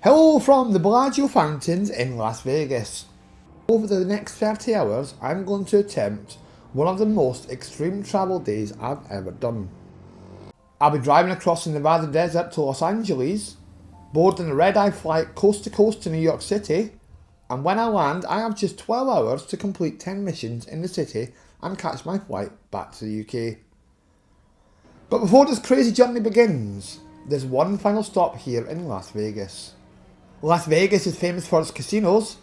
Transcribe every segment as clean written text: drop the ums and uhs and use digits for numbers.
Hello from the Bellagio Fountains in Las Vegas. Over the next 30 hours, I'm going to attempt one of the most extreme travel days I've ever done. I'll be driving across the Nevada desert to Los Angeles, boarding a Redeye flight coast to coast to New York City, and when I land, I have just 12 hours to complete 10 missions in the city and catch my flight back to the UK. But before this crazy journey begins, there's one final stop here in Las Vegas. Las Vegas is famous for its casinos,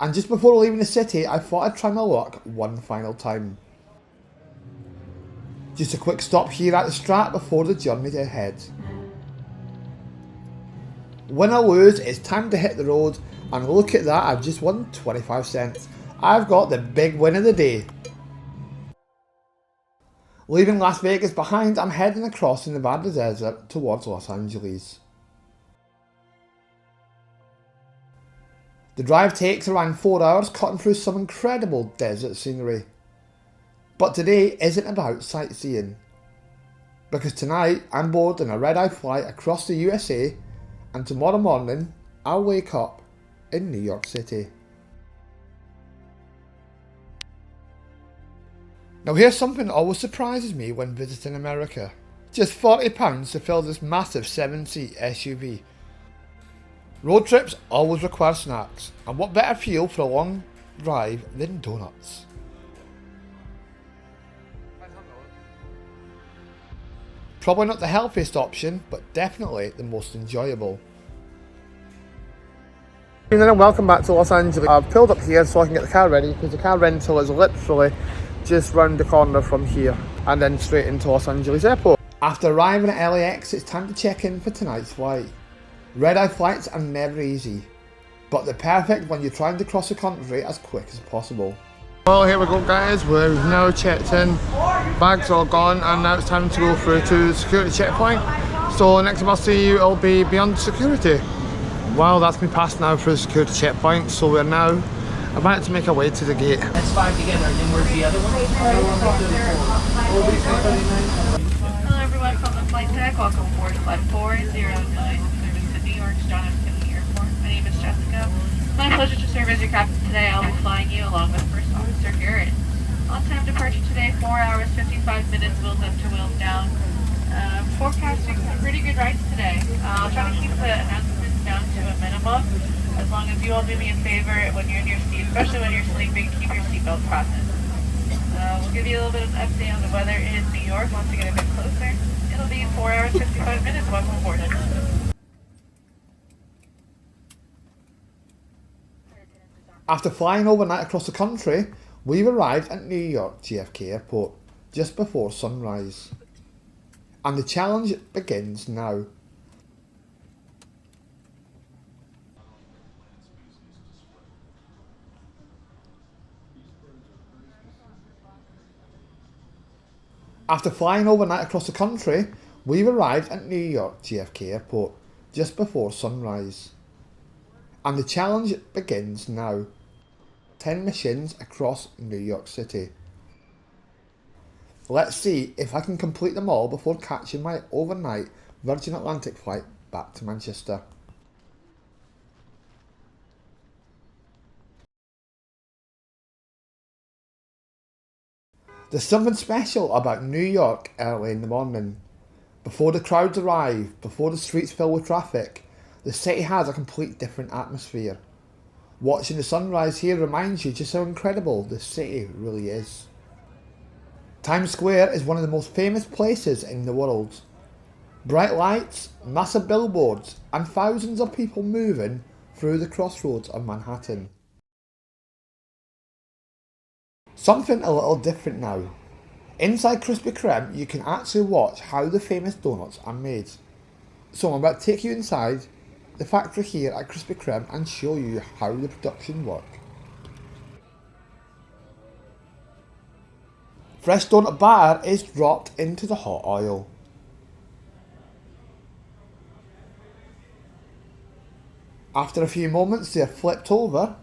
and just before leaving the city I thought I'd try my luck one final time. Just a quick stop here at the Strat before the journey ahead. Win or lose, it's time to hit the road, and look at that, I've just won 25 cents. I've got the big win of the day. Leaving Las Vegas behind, I'm heading across the Nevada desert towards Los Angeles. The drive takes around 4 hours, cutting through some incredible desert scenery. But today isn't about sightseeing, because tonight I'm boarding a red-eye flight across the USA, and tomorrow morning I'll wake up in New York City. Now here's something that always surprises me when visiting America. Just £40 to fill this massive 7-seat SUV. Road trips always require snacks, and what better fuel for a long drive than donuts? Probably not the healthiest option, but definitely the most enjoyable. And welcome back to Los Angeles. I've pulled up here so I can get the car ready, because the car rental is literally just round the corner from here and then straight into Los Angeles Airport. After arriving at LAX, it's time to check in for tonight's flight. Red-eye flights are never easy, but they're perfect when you're trying to cross the country as quick as possible. Well, here we go guys, we've now checked in, bags are all gone, and now it's time to go through to the security checkpoint. So next time I'll see you, it'll be beyond security. Well, that's been passed now through the security checkpoint, so we're now about to make our way to the gate. That's 5 together, and then where's the other one? Hello everyone from the flight deck, welcome aboard flight 409. John F. Kennedy Airport. My name is Jessica. It's my pleasure to serve as your captain today. I'll be flying you along with First Officer Garrett. On-time departure today, 4 hours, 55 minutes, wheels up to wheels down. Forecasting some pretty good rides today. I'll try to keep the announcements down to a minimum, as long as you all do me a favor when you're in your seat, especially when you're sleeping, keep your seatbelts fastened. We'll give you a little bit of an update on the weather in New York once we get a bit closer. It'll be 4 hours, 55 minutes. Welcome aboard. After flying overnight across the country, we've arrived at New York JFK Airport just before sunrise. And the challenge begins now. After flying overnight across the country, we've arrived at New York JFK Airport just before sunrise. And the challenge begins now. 10 missions across New York City. Let's see if I can complete them all before catching my overnight Virgin Atlantic flight back to Manchester. There's something special about New York early in the morning. Before the crowds arrive, before the streets fill with traffic, the city has a complete different atmosphere. Watching the sunrise here reminds you just how incredible the city really is. Times Square is one of the most famous places in the world. Bright lights, massive billboards, and thousands of people moving through the crossroads of Manhattan. Something a little different now. Inside Krispy Kreme, you can actually watch how the famous donuts are made. So I'm about to take you inside the factory here at Krispy Kreme and show you how the production work. Fresh donut batter is dropped into the hot oil. After a few moments they are flipped over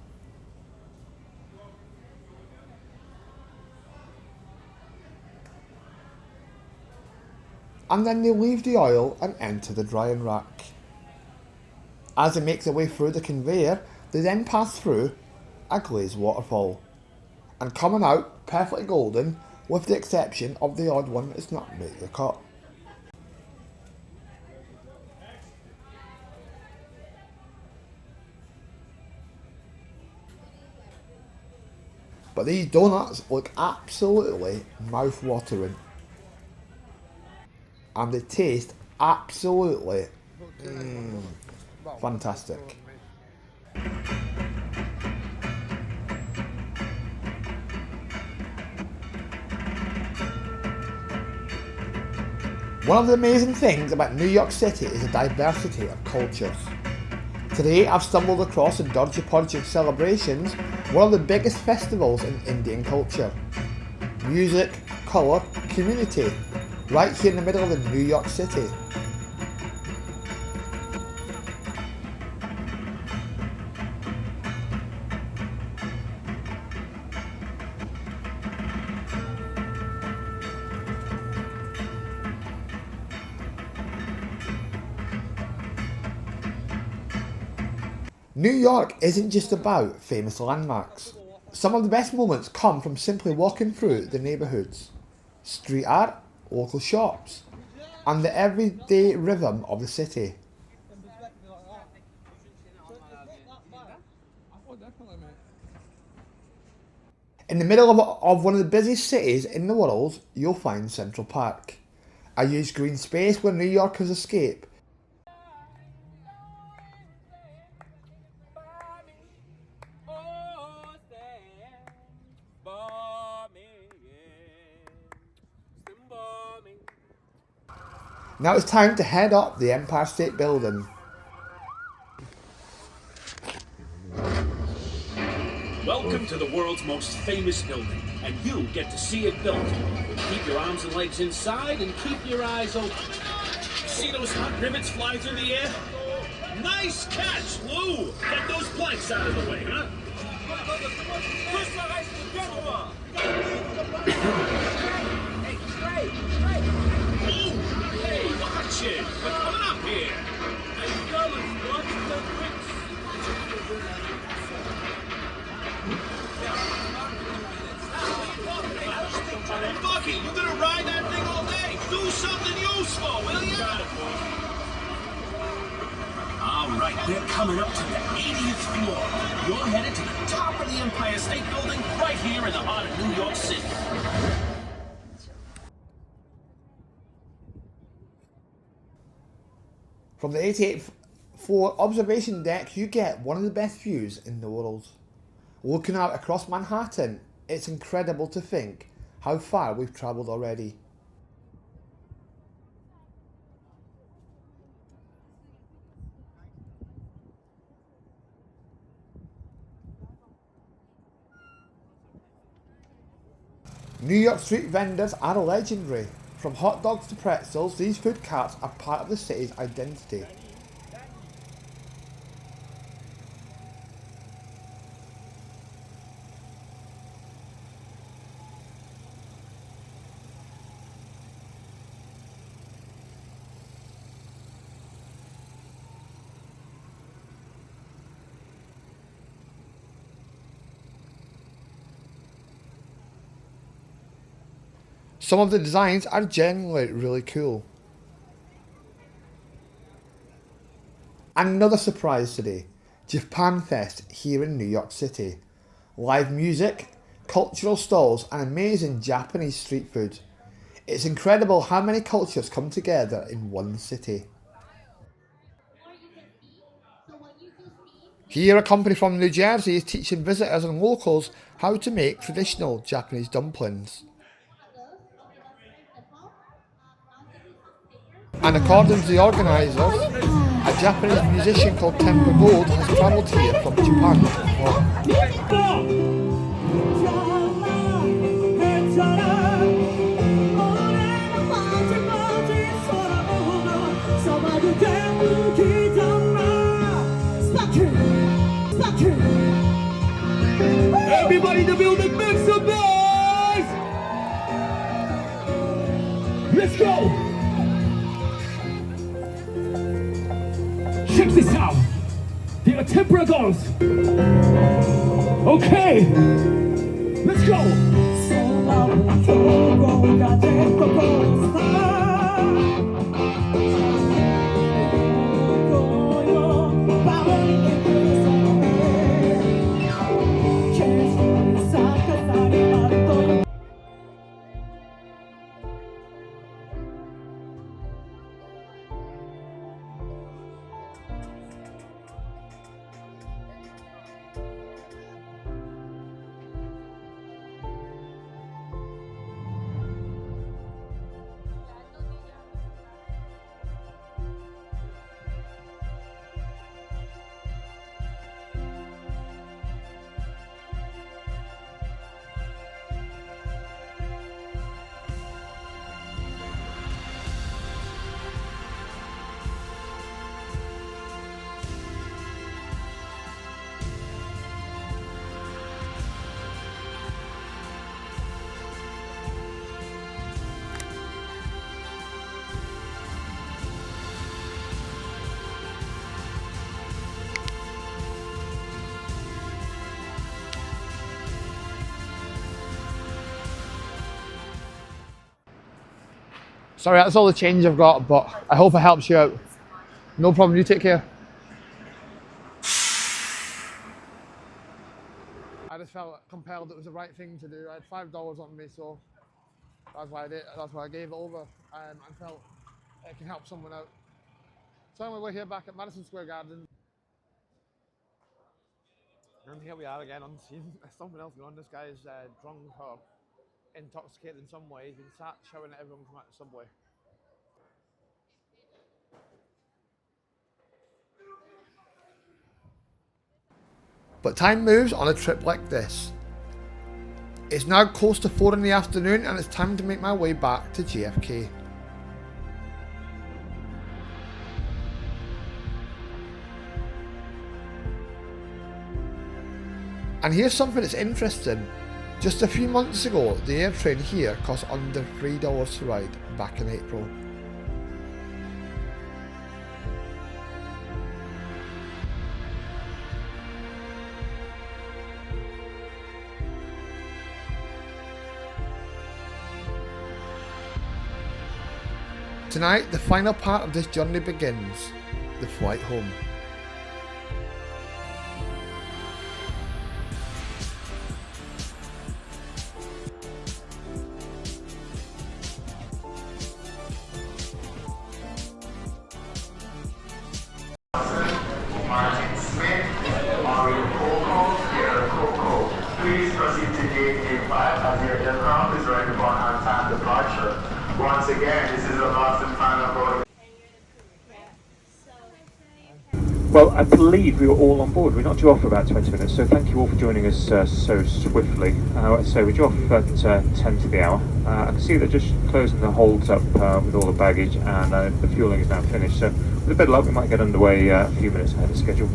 and then they leave the oil and enter the drying rack. As they make their way through the conveyor, they then pass through a glazed waterfall, and coming out perfectly golden, with the exception of the odd one that's not made the cut. But these donuts look absolutely mouth-watering, and they taste absolutely fantastic. One of the amazing things about New York City is the diversity of cultures. Today I've stumbled across the Dodgy Podgy celebrations, one of the biggest festivals in Indian culture. Music, colour, community, right here in the middle of the New York City. New York isn't just about famous landmarks. Some of the best moments come from simply walking through the neighbourhoods, street art, local shops, and the everyday rhythm of the city. In the middle of one of the busiest cities in the world, you'll find Central Park, a huge green space where New Yorkers escape. Now it's time to head up the Empire State Building. Welcome to the world's most famous building, and you get to see it built. Keep your arms and legs inside and keep your eyes open. See those hot rivets fly through the air? Nice catch, Lou! Get those planks out of the way, huh? Lou! Hey, watch it! We're coming up here! Hey, fellas, watch the bricks! Hey, Bucky, you gonna ride that thing all day? Do something useful, will you? Got it, boy. All right, we're coming up to the 80th floor. You're headed to the top of the Empire State Building right here in the heart of New York City. From the 88th floor observation deck, you get one of the best views in the world. Looking out across Manhattan, it's incredible to think how far we've travelled already. New York street vendors are legendary. From hot dogs to pretzels, these food carts are part of the city's identity. Some of the designs are genuinely really cool. And another surprise today, Japan Fest here in New York City. Live music, cultural stalls and amazing Japanese street food. It's incredible how many cultures come together in one city. Here a company from New Jersey is teaching visitors and locals how to make traditional Japanese dumplings. And according to the organisers, a Japanese musician called Temple Gold has travelled here from Japan to perform. Everybody in the building, make some noise! Let's go! Check this out! the tempura goes. Okay, let's go. Sorry, that's all the change I've got, but I hope it helps you out. No problem, you take care. I just felt compelled it was the right thing to do. I had $5 on me, so that's why I did. That's why I gave it over, and felt it can help someone out. So anyway, we're here back at Madison Square Garden. And here we are again on scene. Something else going on. This guy is drunk or intoxicated in some way. He's been sat shouting at everyone from out the subway. But time moves on a trip like this. It's now close to 4 in the afternoon and it's time to make my way back to JFK. And here's something that's interesting. Just a few months ago, the air train here cost under $3 to ride back in April. Tonight, the final part of this journey begins, the flight home. Please proceed to gate A5 as your aircraft is ready for on-time departure. Once again, this is the last and final boarding. Well, I believe we were all on board. We're not due off for about 20 minutes, so thank you all for joining us so swiftly. So we're due off at 10 to the hour. I can see they're just closing the holds up with all the baggage, and the fueling is now finished. So with a bit of luck, we might get underway a few minutes ahead of schedule.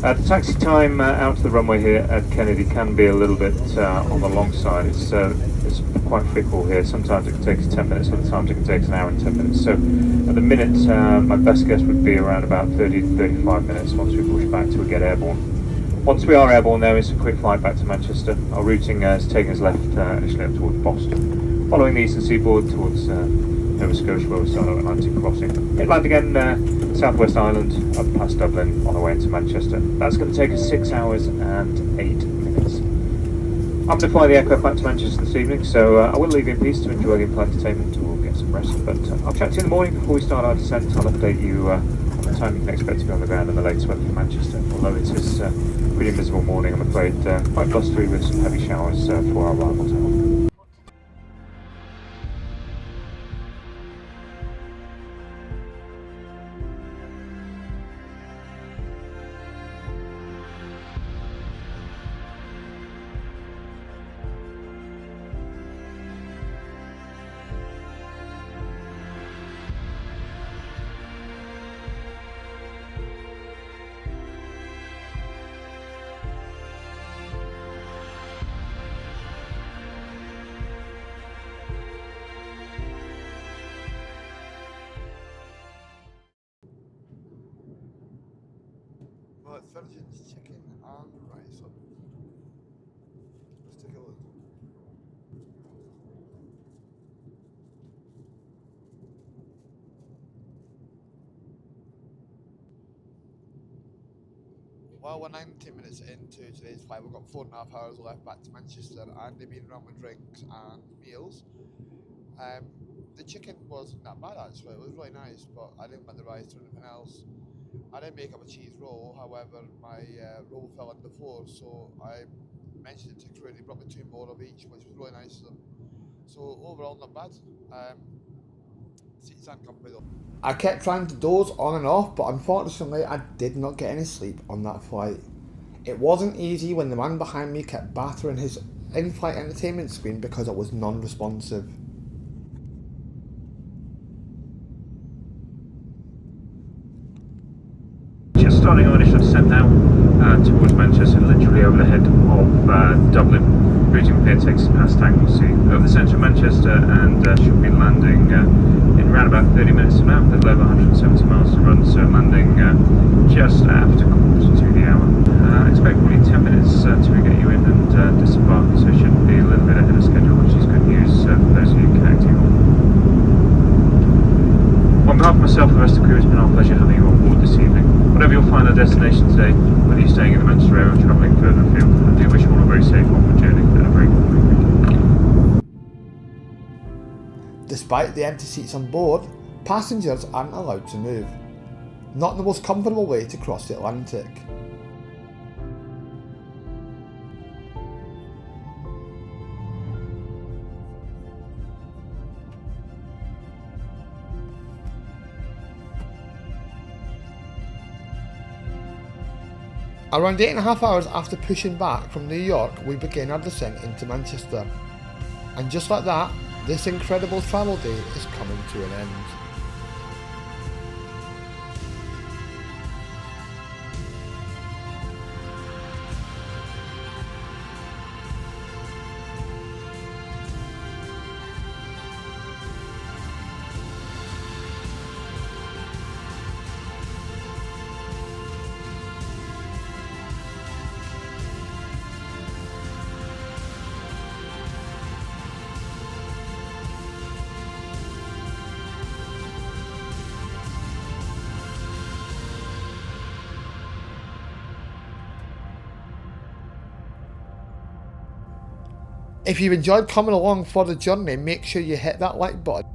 The taxi time out to the runway here at Kennedy can be a little bit on the long side. It's quite fickle here. Sometimes it can take us 10 minutes, other times it can take us an hour and 10 minutes. So at the minute, my best guess would be around about 30 to 35 minutes once we push back till we get airborne. Once we are airborne, there is a quick flight back to Manchester. Our routing is taking us left initially up towards Boston, following the eastern seaboard towards Nova Scotia, where we start our Atlantic crossing. Hit land again, Southwest Island, up past Dublin, on our way into Manchester. That's going to take us 6 hours and 8 minutes. I'm going to fly the aircraft back to Manchester this evening, so I will leave you in peace to enjoy the in-flight entertainment or get some rest. But I'll chat to you in the morning before we start our descent. I'll update you on the time you can expect to be on the ground and the latest weather for Manchester. Although it is a pretty miserable morning, I'm afraid, quite blustery with some heavy showers for our arrival time. with virgin chicken and rice. Let's take a look. Well, we're 90 minutes into today's flight. We've got 4.5 hours left back to Manchester, and they've been around with drinks and meals. The chicken wasn't that bad actually, it was really nice, but I didn't want the rice or anything else. I didn't make up a cheese roll, however, my roll fell on the floor, so I mentioned it to crew. They brought me 2 more of each, which was really nice of them. So overall, not bad. Seats aren't comfy though. I kept trying to doze on and off, but unfortunately I did not get any sleep on that flight. It wasn't easy when the man behind me kept battering his in-flight entertainment screen because it was non-responsive. Just starting our initial descent now towards Manchester, literally over the head of Dublin. Routing pier takes us past Anglesey, over the centre of Manchester, and should be landing in around about 30 minutes from now, a little over 170 miles to run, so landing just after quarter to the hour. Expect probably 10 minutes to get you in and disembark, so it should be a little bit ahead of schedule, which is good news for those of you connecting. On behalf of myself and the rest of the crew, it's been our pleasure having you on board this evening. Whatever you'll find our destination today, whether you're staying in the Manchester area or travelling further afield, I do wish you all a very safe onward journey and a very good weekend. Despite the empty seats on board, passengers aren't allowed to move. Not the most comfortable way to cross the Atlantic. Around 8.5 hours after pushing back from New York, we begin our descent into Manchester. And just like that, this incredible travel day is coming to an end. If you've enjoyed coming along for the journey, make sure you hit that like button.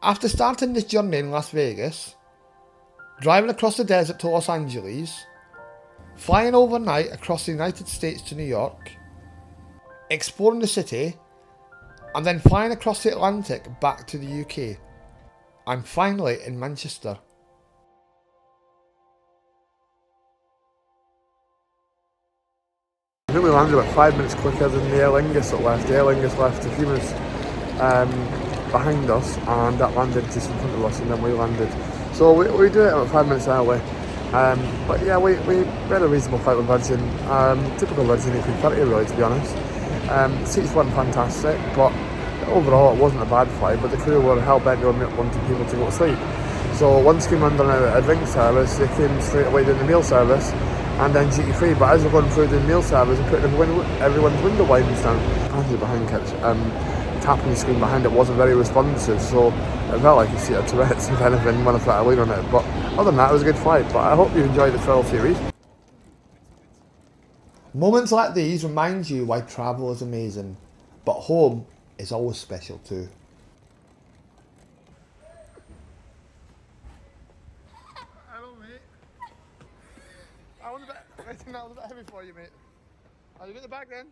After starting this journey in Las Vegas, driving across the desert to Los Angeles, flying overnight across the United States to New York, exploring the city, and then flying across the Atlantic back to the UK, I'm finally in Manchester. I think we landed about 5 minutes quicker than the Aer Lingus that left. The Aer Lingus left a few minutes behind us, and that landed just in front of us, and then we landed. So we did it about 5 minutes early. But yeah, we had a reasonable flight with Virgin. Typical Virgin A330 really, to be honest. Seats weren't fantastic, but overall it wasn't a bad flight, but the crew were hell-bent on wanting people to go to sleep. So once came under a drink service, they came straight away doing the meal service, and then duty free. But as we're going through the meal service and putting everyone's window blinds down, the passenger behind kept tapping the screen behind it wasn't very responsive, so it felt like you see a Tourette's if anything when I tried to lean on it. But other than that, it was a good flight. But I hope you enjoyed the travel series. Moments like these remind you why travel is amazing, but home is always special too. Hello mate. I think that was a bit heavy for you, mate. I'll get the bag then.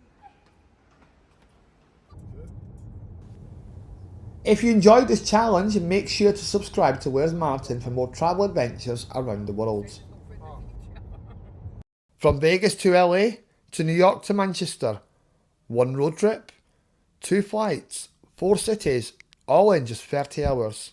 If you enjoyed this challenge, make sure to subscribe to Where's Martin for more travel adventures around the world. From Vegas to LA, to New York to Manchester, 1 road trip, 2 flights, 4 cities, all in just 30 hours.